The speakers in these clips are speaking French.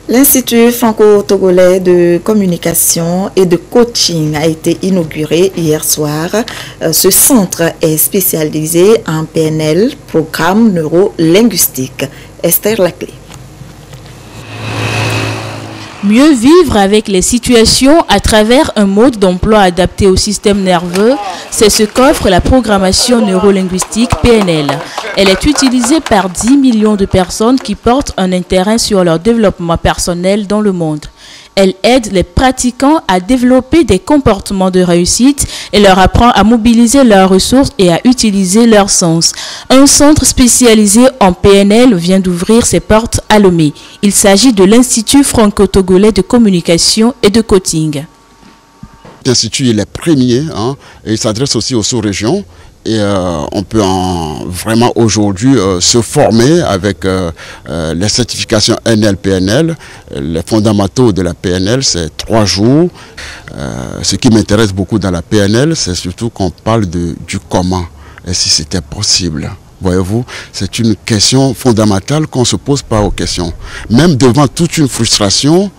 L'Institut franco-togolais de communication et de coaching a été inauguré hier soir. Ce centre est spécialisé en PNL, programme neuro-linguistique. Esther Laclé. Mieux vivre avec les situations à travers un mode d'emploi adapté au système nerveux, c'est ce qu'offre la programmation neurolinguistique PNL. Elle est utilisée par 10 millions de personnes qui portent un intérêt sur leur développement personnel dans le monde. Elle aide les pratiquants à développer des comportements de réussite et leur apprend à mobiliser leurs ressources et à utiliser leur sens. Un centre spécialisé en PNL vient d'ouvrir ses portes à Lomé. Il s'agit de l'Institut franco-togolais de communication et de coaching. L'Institut est le premier et il s'adresse aussi aux sous-régions. Et on peut vraiment aujourd'hui se former avec les certifications NL-PNL. Les fondamentaux de la PNL, c'est 3 jours. Ce qui m'intéresse beaucoup dans la PNL, c'est surtout qu'on parle du comment et si c'était possible. Voyez-vous, c'est une question fondamentale qu'on ne se pose pas aux questions. Même devant toute une frustration,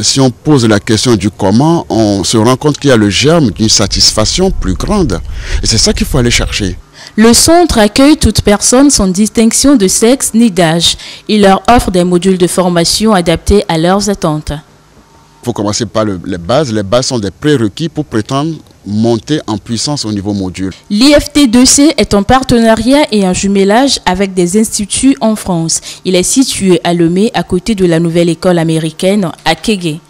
si on pose la question du comment, on se rend compte qu'il y a le germe d'une satisfaction plus grande. Et c'est ça qu'il faut aller chercher. Le centre accueille toute personne sans distinction de sexe ni d'âge. Il leur offre des modules de formation adaptés à leurs attentes. Il faut commencer par les bases. Les bases sont des prérequis pour prétendre monter en puissance au niveau module. L'IFT2C est en partenariat et en jumelage avec des instituts en France. Il est situé à Lomé, à côté de la nouvelle école américaine à Kégué.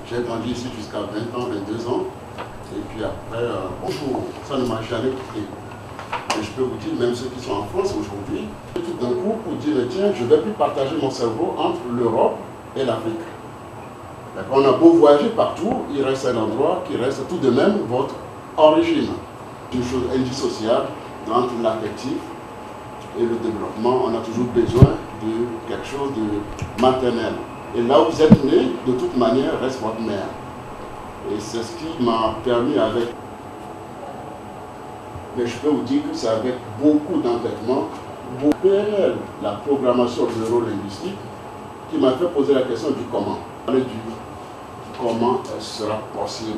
J'ai grandi ici jusqu'à 20 ans, 22 ans. Et puis après, bonjour, ça ne m'a jamais quitté. Et je peux vous dire, même ceux qui sont en France aujourd'hui, tout d'un coup, pour dire, tiens, je ne vais plus partager mon cerveau entre l'Europe et l'Afrique. On a beau voyager partout, il reste un endroit qui reste tout de même votre origine. Une chose indissociable entre l'affectif et le développement. On a toujours besoin de quelque chose de maternel. Et là où vous êtes né, de toute manière, reste votre mère. Et c'est ce qui m'a permis avec... Mais je peux vous dire que c'est avec beaucoup d'entêtement, beaucoup PNL, la programmation neuro-linguistique, qui m'a fait poser la question du comment. Du comment sera possible.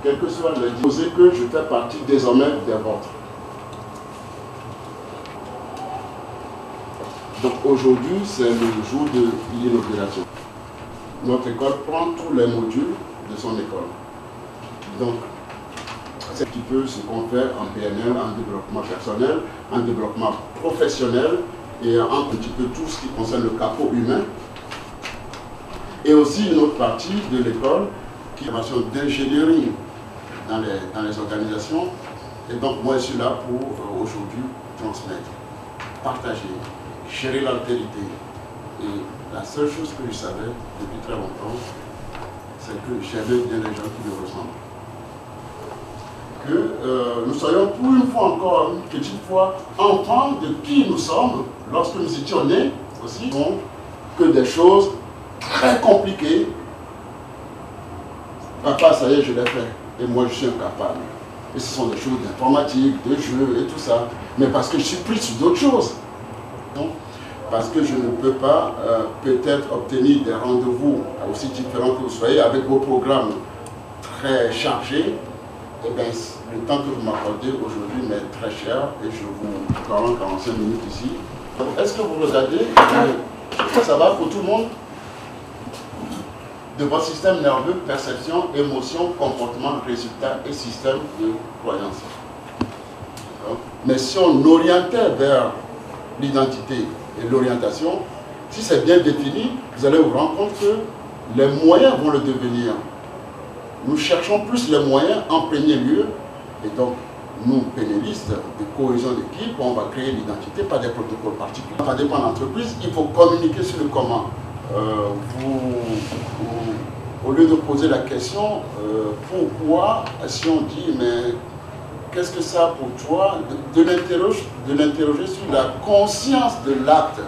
Quel que soit le disposé que je fais partie désormais des vôtres. Donc aujourd'hui, c'est le jour de l'inauguration. Notre école prend tous les modules de son école. Donc, c'est un petit peu ce qu'on fait en PNL, en développement personnel, en développement professionnel et en un petit peu tout ce qui concerne le capot humain. Et aussi une autre partie de l'école qui est une formation d'ingénierie dans les organisations. Et donc, moi, je suis là pour aujourd'hui transmettre, partager, gérer l'altérité. Et la seule chose que je savais depuis très longtemps, c'est que j'avais bien les gens qui me ressemblent. Que nous soyons pour une fois encore, une petite fois, enfants de qui nous sommes lorsque nous étions nés aussi, que des choses très compliquées. Papa, ça y est, je l'ai fait. Et moi, je suis incapable. Et ce sont des choses d'informatique, de jeux et tout ça. Mais parce que je suis pris sur d'autres choses. Donc, parce que je ne peux pas peut-être obtenir des rendez-vous aussi différents que vous soyez avec vos programmes très chargés. Eh bien, le temps que vous m'accordez aujourd'hui m'est très cher et je vous parle 45 minutes ici. Est-ce que vous regardez ça va pour tout le monde? De votre système nerveux, perception, émotion, comportement, résultat et système de croyance. Mais si on orientait vers l'identité et l'orientation, Si c'est bien défini, vous allez vous rendre compte que les moyens vont le devenir. Nous cherchons plus les moyens en premier lieu, et donc nous, pénalistes de cohésion d'équipe, on va créer l'identité, pas des protocoles particuliers. Ça dépend de l'entreprise, il faut communiquer sur le comment. Au lieu de poser la question, pourquoi, si on dit, mais qu'est-ce que ça a pour toi, de l'interroger sur la conscience de l'acte.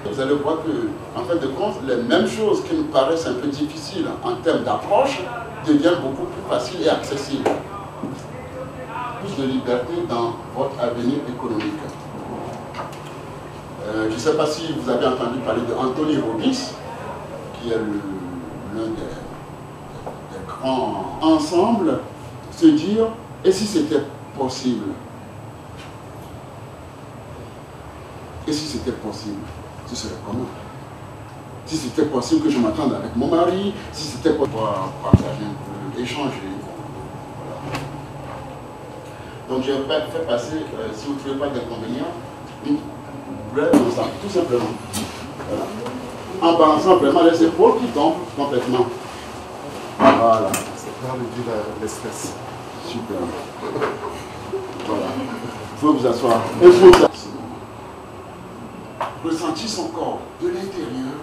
Vous allez voir que, en fin de compte, les mêmes choses qui nous paraissent un peu difficiles en termes d'approche deviennent beaucoup plus faciles et accessibles. Plus de liberté dans votre avenir économique. Je ne sais pas si vous avez entendu parler de Anthony Robbins, qui est l'un des grands ensembles, se dire, et si c'était possible? Et si c'était possible, ce serait comment? Si c'était possible que je m'attende avec mon mari, si c'était possible de partager un peu, échanger. Voilà. Donc je vais faire passer, si vous ne trouvez pas d'inconvénient, une brève comme ça, tout simplement. Voilà. En balançant vraiment les épaules qui tombent complètement. Voilà. Ça peut réduire le stress. Super. Voilà. Il faut vous asseoir. Il faut vous asseoir. Ressentir son corps de l'intérieur,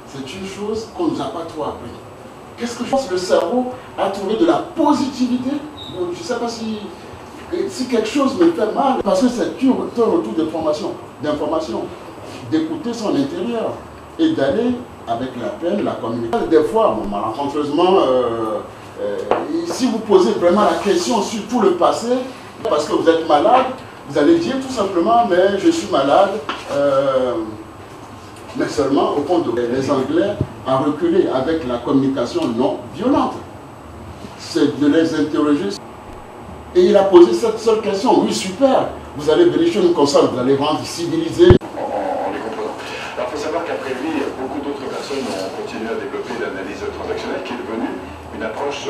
c'est une chose qu'on ne nous a pas trop appris. Qu'est-ce que je pense que le cerveau a trouvé de la positivité? Je ne sais pas si quelque chose me fait mal, parce que c'est un retour d'information, d'écouter son intérieur et d'aller avec la peine, la communication. Des fois, malencontreusement, si vous posez vraiment la question sur tout le passé, parce que vous êtes malade, vous allez dire tout simplement, mais je suis malade, mais seulement au fond de les Anglais ont reculé avec la communication non violente. C'est de les interroger. Et il a posé cette seule question, oui super, vous allez venir chez nous comme ça, vous allez rendre civilisé. En les comprenant. Alors il faut savoir qu'après lui, beaucoup d'autres personnes ont continué à développer l'analyse transactionnelle qui est devenue une approche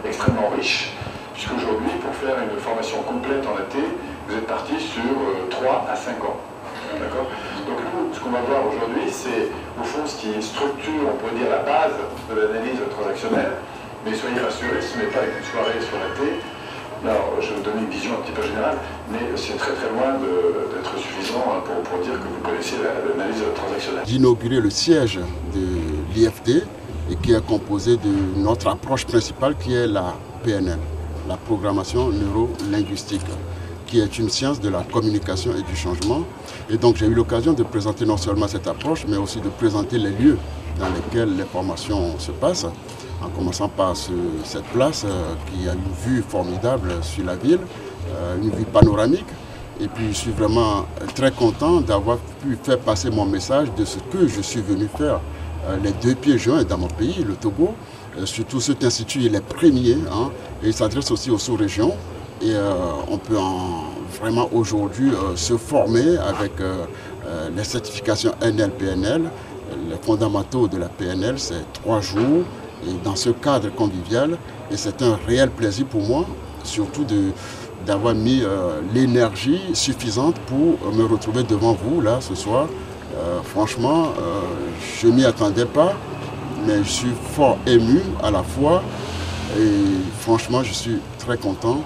extrêmement riche. Puisqu'aujourd'hui, pour faire une formation complète en AT, vous êtes parti sur 3 à 5 ans. D'accord? Donc nous, ce qu'on va voir aujourd'hui, c'est au fond ce qui structure, on pourrait dire, la base de l'analyse transactionnelle. Mais soyez rassurés, ce n'est pas une soirée sur AT. Alors, je vais vous donner une vision un petit peu générale, mais c'est très très loin d'être suffisant pour dire que vous connaissez l'analyse transactionnelle. D'inaugurer le siège de l'IFT et qui est composé de notre approche principale qui est la PNL, la programmation neuro-linguistique, qui est une science de la communication et du changement. Et donc j'ai eu l'occasion de présenter non seulement cette approche, mais aussi de présenter les lieux dans lesquels les formations se passent, en commençant par cette place qui a une vue formidable sur la ville, une vue panoramique. Et puis je suis vraiment très content d'avoir pu faire passer mon message de ce que je suis venu faire les 2 pieds joints dans mon pays, le Togo. Surtout cet institut est les premiers, hein, et il s'adresse aussi aux sous-régions. Et on peut vraiment aujourd'hui se former avec les certifications NL-PNL. Les fondamentaux de la PNL, c'est 3 jours et dans ce cadre convivial. Et c'est un réel plaisir pour moi, surtout d'avoir mis l'énergie suffisante pour me retrouver devant vous là ce soir. Franchement, je ne m'y attendais pas, mais je suis fort ému à la fois. Et franchement, je suis très content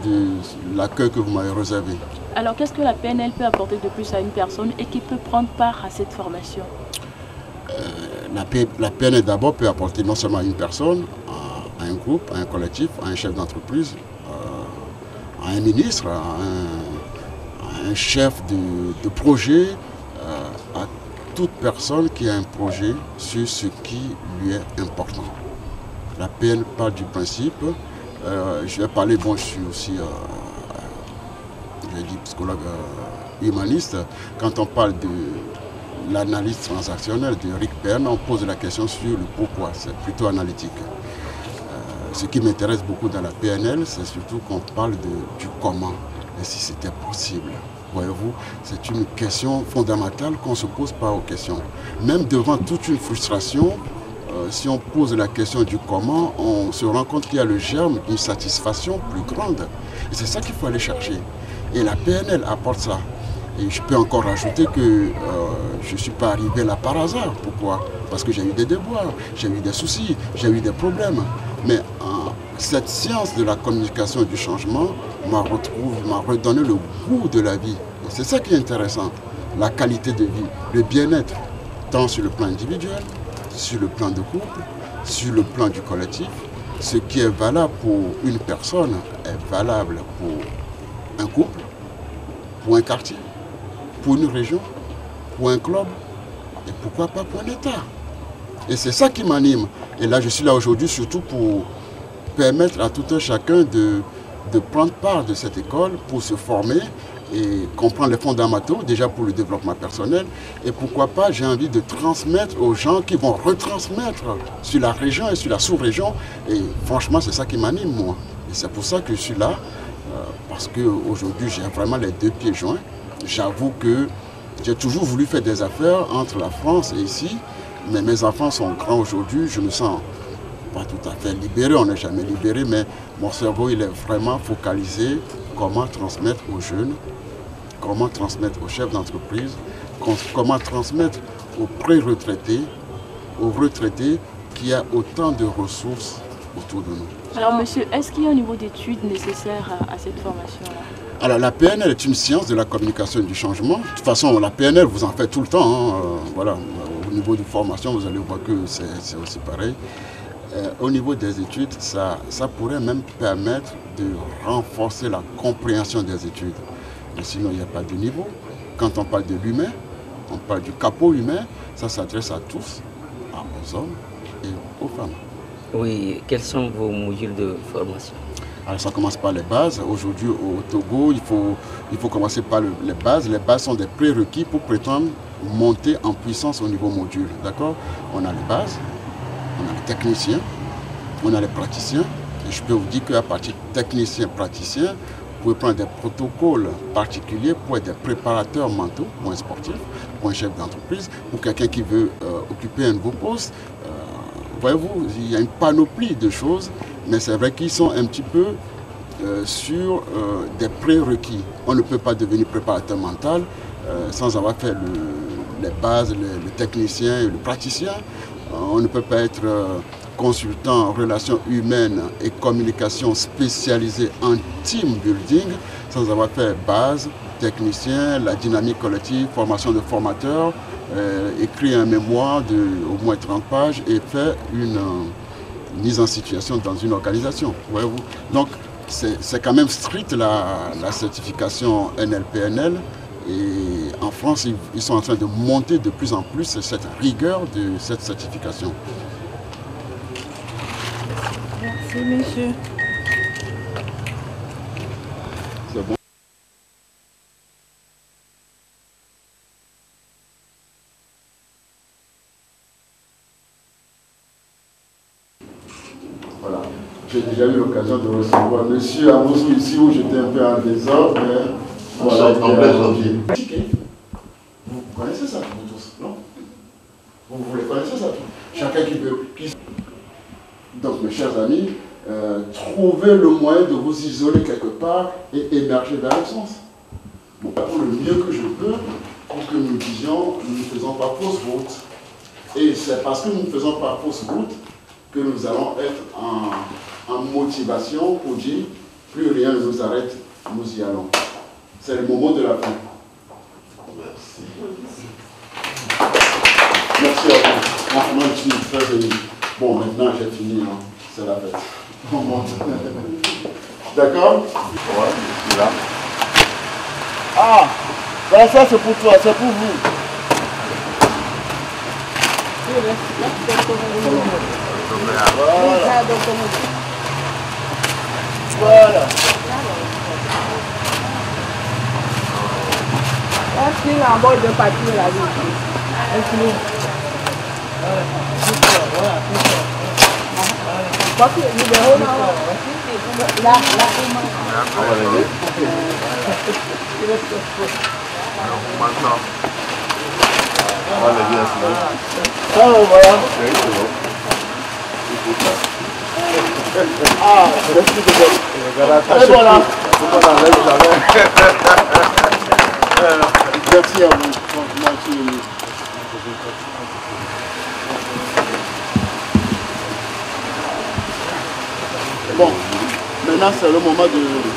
de l'accueil que vous m'avez réservé. Alors, qu'est-ce que la PNL peut apporter de plus à une personne et qui peut prendre part à cette formation? La PNL d'abord peut apporter non seulement à une personne, à un groupe, à un collectif, à un chef d'entreprise, à un ministre, à un chef de projet, à toute personne qui a un projet sur ce qui lui est important. La PNL part du principe. Je vais parler, bon, je suis aussi psychologue humaniste. Quand on parle de l'analyse transactionnelle de Rick Perry, on pose la question sur le pourquoi, c'est plutôt analytique. Ce qui m'intéresse beaucoup dans la PNL, c'est surtout qu'on parle du comment et si c'était possible. Voyez-vous, c'est une question fondamentale qu'on ne se pose pas aux questions. Même devant toute une frustration, si on pose la question du comment, on se rend compte qu'il y a le germe d'une satisfaction plus grande. Et c'est ça qu'il faut aller chercher. Et la PNL apporte ça. Et je peux encore rajouter que je ne suis pas arrivé là par hasard. Pourquoi? Parce que j'ai eu des déboires, j'ai eu des soucis, j'ai eu des problèmes. Mais cette science de la communication et du changement m'a redonné le goût de la vie. Et c'est ça qui est intéressant, la qualité de vie, le bien-être, tant sur le plan individuel, sur le plan de couple, sur le plan du collectif. Ce qui est valable pour une personne est valable pour un couple, pour un quartier, pour une région, pour un club et pourquoi pas pour un État. Et c'est ça qui m'anime. Et là, je suis là aujourd'hui surtout pour permettre à tout un chacun de prendre part de cette école pour se former et comprendre les fondamentaux, déjà pour le développement personnel. Et pourquoi pas, j'ai envie de transmettre aux gens qui vont retransmettre sur la région et sur la sous-région. Et franchement, c'est ça qui m'anime, moi. Et c'est pour ça que je suis là, parce qu'aujourd'hui, j'ai vraiment les deux pieds joints. J'avoue que j'ai toujours voulu faire des affaires entre la France et ici, mais mes enfants sont grands aujourd'hui, je me sens pas tout à fait libéré, on n'est jamais libéré, mais mon cerveau il est vraiment focalisé comment transmettre aux jeunes, comment transmettre aux chefs d'entreprise, comment transmettre aux pré-retraités, aux retraités qu'il y a autant de ressources autour de nous. Alors monsieur, est-ce qu'il y a un niveau d'études nécessaire à cette formation-là? Alors la PNL est une science de la communication et du changement. De toute façon, la PNL, vous en faites tout le temps. Voilà. Au niveau de formation, vous allez voir que c'est aussi pareil. Au niveau des études, ça pourrait même permettre de renforcer la compréhension des études. Mais sinon, il n'y a pas de niveau. Quand on parle de l'humain, on parle du capot humain, ça s'adresse à tous, aux hommes et aux femmes. Oui, quels sont vos modules de formation? Alors ça commence par les bases. Aujourd'hui au Togo, il faut commencer par les bases. Les bases sont des prérequis pour prétendre monter en puissance au niveau module. D'accord? On a les bases, on a les techniciens, on a les praticiens. Et je peux vous dire qu'à partir de techniciens, praticiens, vous pouvez prendre des protocoles particuliers pour être des préparateurs mentaux, pour un sportif, pour un chef d'entreprise, pour quelqu'un qui veut occuper un nouveau poste. Voyez-vous, il y a une panoplie de choses, mais c'est vrai qu'ils sont un petit peu sur des prérequis. On ne peut pas devenir préparateur mental sans avoir fait les bases, le technicien et le praticien. On ne peut pas être consultant en relations humaines et communication spécialisé en team building sans avoir fait base, technicien, la dynamique collective, formation de formateurs, écrire un mémoire de au moins 30 pages et faire une mise en situation dans une organisation. Voyez-vous. Donc c'est quand même strict la certification NLPNL et en France ils sont en train de monter de plus en plus cette rigueur de cette certification. Merci monsieur. C'est bon. Voilà. J'ai déjà eu l'occasion de recevoir monsieur Amosou ici où j'étais un peu en désordre. Voilà, vous connaissez ça, vous tous, non? Vous les connaissez ça? Chacun qui veut. Donc mes chers amis, trouvez le moyen de vous isoler quelque part et émerger vers le sens. Bon, pour le mieux que je peux, pour que nous disions, nous ne faisons pas fausse route. Et c'est parce que nous ne faisons pas fausse route que nous allons être en motivation pour dire, plus rien ne nous arrête, nous y allons. C'est le moment de la fin. Merci. Merci à vous. Franchement, je suis très ému. Bon, maintenant j'ai fini, hein. C'est la fête. On monte. D'accord? Ouais, je suis là. Ah, ben ça c'est pour toi, c'est pour vous. Voilà. Voilà. Est-ce en bord de papier là? Papier libéraux là. Là. Voilà. Ah, merci de vous. Et voilà. Merci à vous. Franchement, je suis ému. Bon, maintenant c'est le moment de...